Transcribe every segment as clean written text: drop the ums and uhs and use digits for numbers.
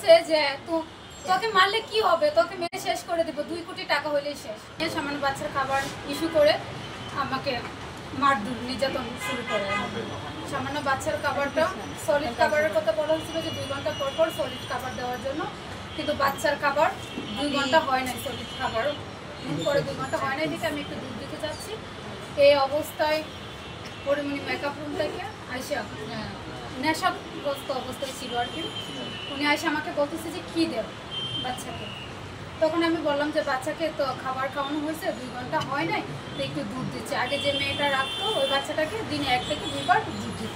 বলছে যে তোকে মারলে কি হবে, তোকে মেরে শেষ করে দেবো, 2 কোটি টাকা হলেই শেষ। সামান্য বাচ্চার খাবার ইস্যু করে আমাকে মারধর নির্যাতন শুরু করে। সামান্য বাচ্চার খাবারটা সলিড খাবারের কথা বলা হচ্ছিল যে 2 ঘন্টা পর পর সলিড খাবার দেওয়ার জন্য, কিন্তু বাচ্চার খাবার 2 ঘন্টা হয় নাই, সলিড খাবার পরে 2 ঘন্টা হয় নাই দিকে আমি একটু দুধ দিতে যাচ্ছি। এই অবস্থায় পরিমণি মেকআপ রুম থেকে আইসা নেশাগ্রস্ত অবস্থায় ছিল আর কি, উনি আইসা আমাকে বলতেছে যে কী দেব বাচ্চাকে। তখন আমি বললাম যে বাচ্চাকে তো খাবার খাওয়ানো হয়েছে, 2 ঘন্টা হয় নাই, তো একটু দুধ দিচ্ছে। আগে যে মেয়েটা রাখতো ওই বাচ্চাটাকে দিনে 1 থেকে 2 বার দুধ দিত,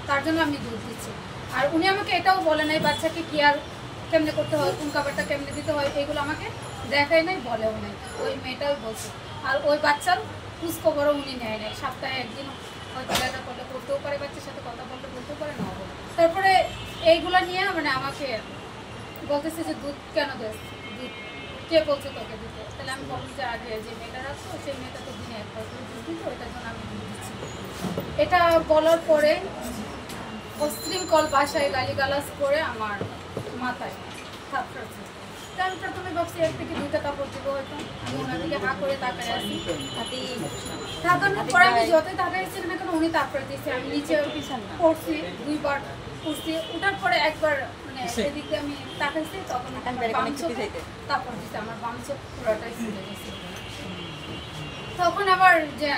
তার জন্য আমি দুধ দিচ্ছি। আর উনি আমাকে এটাও বলে নাই বাচ্চাকে কি আর কেমনে করতে হয়, কোন খাবারটা কেমনে দিতে হয়, এগুলো আমাকে দেখাই নাই, বলেও নাই, ওই মেয়েটাও বলছে। আর ওই বাচ্চার খোঁজখবরও উনি নেয় নাই, সপ্তাহে একদিন হয়তো দেখা করলে করতেও পারে, বাচ্চার সাথে কথা বলতে বলতেও পারে, না বলে। তারপরে এইগুলা নিয়ে মানে আমাকে বলতেছে যে দুধ কেন দেস, দুধ কে বলছে তোকে দিতে। তাহলে আমি বলছি যে আগে যে মেয়েটা রাখতো সেই মেয়েটা তো দিনে 1 বার করে দুধ দিত, ওইটার জন্য আমি দুধ দিচ্ছি। এটা বলার পরে অশৃঙ্খল ভাষায় গালিগালাজ করে আমার মাথায় থাপড়াচ্ছে। আমি প্রথমে ভাবছি 1 থেকে 2টা কাপড় দিব, হয়তো আমি ওনার দিকে হা করে তাকায় আসি। তাকানোর পরে আমি যতই তাকাইছি না কেন উনি তাপড়ে দিয়েছে। আমি নিচে পড়ছি, 2 বার পড়ছি, ওঠার পরে একবার মানে এদিকে আমি তাকাইছি, তখন তারপর দিচ্ছে আমার বাম চোখ পুরোটাই ফুলে গেছে। তখন আবার যে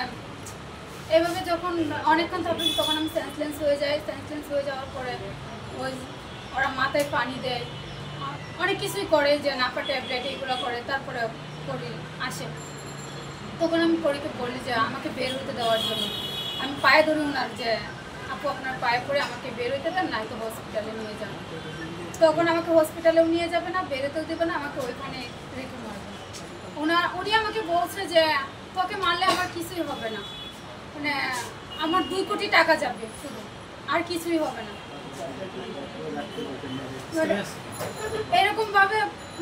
এভাবে যখন অনেকক্ষণ থাকবে তখন আমি সেন্সলেন্স হয়ে যাই। সেন্সলেন্স হয়ে যাওয়ার পরে ওই ওরা মাথায় পানি দেয়, অনেক কিছুই করে, যে নাপা ট্যাবলেট এগুলো করে, তারপরে পরি আসে। তখন আমি পরীকে বলি যে আমাকে বের হতে দেওয়ার জন্য। আমি পায়ে ধরি ওনার যে আপু আপনার পায়ে পড়ে আমাকে বের হইতে দেন, নাই তো হসপিটালে নিয়ে যান। তখন আমাকে হসপিটালেও নিয়ে যাবে না, বেরোতেও দেবে না, আমাকে ওইখানে রেখে মারবে। উনি আমাকে বলছে যে তোকে মারলে আমার কিছুই হবে না, মানে আমার 2 কোটি টাকা যাবে শুধু, আর কিছুই হবে না। এরকম ভাবে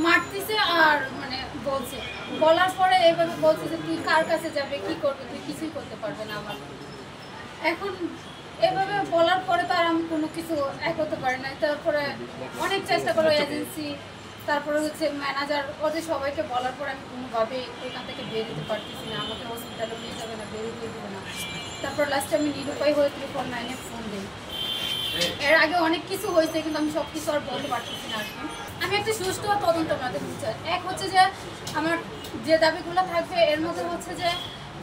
মারতেছে আর মানে বলছে, বলার পরে এইভাবে বলছে যে তুই কার কাছে যাবে, কি করবে, তুই কিছুই করতে পারবে না আমার। এখন এভাবে বলার পরে তো আর আমি কোনো কিছু করতে পারি না। তারপরে অনেক চেষ্টা করো এজেন্সি, তারপরে হচ্ছে ম্যানেজার, ওদের সবাইকে বলার পরে আমি কোনোভাবেই এখান থেকে বেরোতে পারতেছি না, আমাকে হসপিটালে নিয়ে যাবে না, বেরোতে দেবে না। তারপর লাস্টে আমি নিরুপায় হয়ে 999-এ ফোন দিই। এর আগে অনেক কিছু হয়েছে, কিন্তু আমি সব কিছু আর বলতে পারতেছি না আর কি। আমি একটা সুষ্ঠু তদন্ত আমাদের চাই। এক হচ্ছে যে আমার যে দাবিগুলো থাকবে এর মধ্যে হচ্ছে যে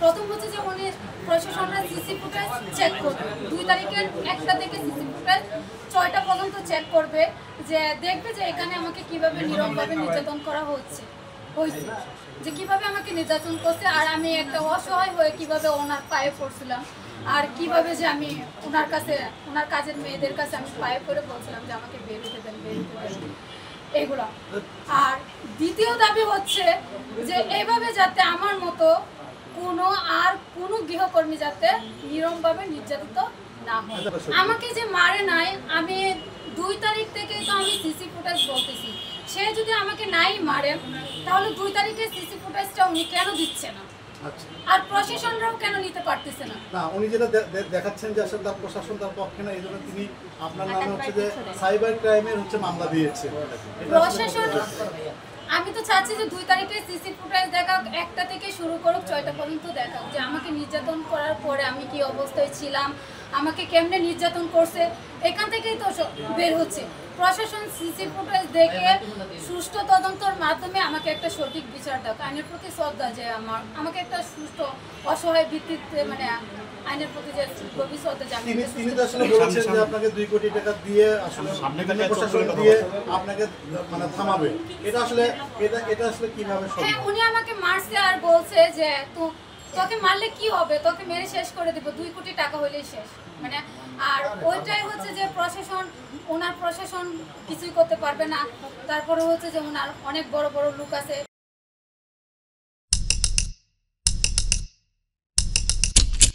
প্রথম হচ্ছে যে উনি প্রশাসনরা সিসি ফুটেজ চেক করবে, 2 তারিখের 1টা থেকে সিসি ফুটেজ 6টা পর্যন্ত চেক করবে, যে দেখবে যে এখানে আমাকে কিভাবে নিরমভাবে নির্যাতন করা হয়েছে, যে কিভাবে আমাকে নির্যাতন করছে, আর আমি একটা অসহায় হয়ে কিভাবে ওনার পায়ে পড়ছিলাম, আর কিভাবে যে আমি ওনার কাছে, ওনার কাজের মেয়েদের কাছে আমি পায়ে পড়ে বলছিলাম যে আমাকে বেরোতে দেন, এগুলো। আর দ্বিতীয় দাবি হচ্ছে যে এইভাবে যাতে আমার মতো কোনো গৃহকর্মী যাতে নিরমভাবে নির্যাতিত না হয়। আমাকে যে মারে নাই, আমি 2 তারিখ থেকে তো আমি সিসি ফুটেজ বলতেছি, সে যদি আমাকে নাই মারে তাহলে 2 তারিখে সিসি ফুটেজটা উনি কেন দিচ্ছে না, আর প্রশাসনরাও কেন নিতে পারতেছে না? না, উনি যেটা দেখাচ্ছেন যে আসলে তার প্রশাসন তার পক্ষে না, এই জন্য তিনি আপনার নামে হচ্ছে যে সাইবার ক্রাইমের হচ্ছে মামলা দিয়েছে প্রশাসন। আমি তো চাচ্ছি যে 2 তারিখে সিসি ফুটেজ দেখাক, 1টা থেকে শুরু করুক, 6টা পর্যন্ত দেখাক, যে আমাকে নির্যাতন করার পরে আমি কি অবস্থায় ছিলাম, আমাকে কেমনে নির্যাতন করছে, এখান থেকেই তো বের হচ্ছে। প্রশাসন সিসি ফুটেজ দেখে সুষ্ঠু তদন্তের মাধ্যমে আমাকে একটা সঠিক বিচার দেয়। আইনের প্রতি শ্রদ্ধা, যে আমাকে একটা সুষ্ঠু অসহায় ভিত্তিতে মানে আইনের প্রতি যে গভীর শ্রদ্ধা, তিনি তো আসলে বলেছেন যে আপনাকে 2 কোটি টাকা দিয়ে আসলে প্রশাসন দিয়ে আপনাকে মানে থামাবে। এটা আসলে কিভাবে সম্ভব? হ্যাঁ, উনি আমাকে মারছে আর বলছে যে তোকে মারলে কি হবে, তোকে মেরে শেষ করে দেবো, 2 কোটি টাকা হলেই শেষ, মানে। আর ওইটাই হচ্ছে যে ওনার প্রশাসন কিছুই করতে পারবে না। তারপরে হচ্ছে যে ওনার অনেক বড় বড় লোক আছে,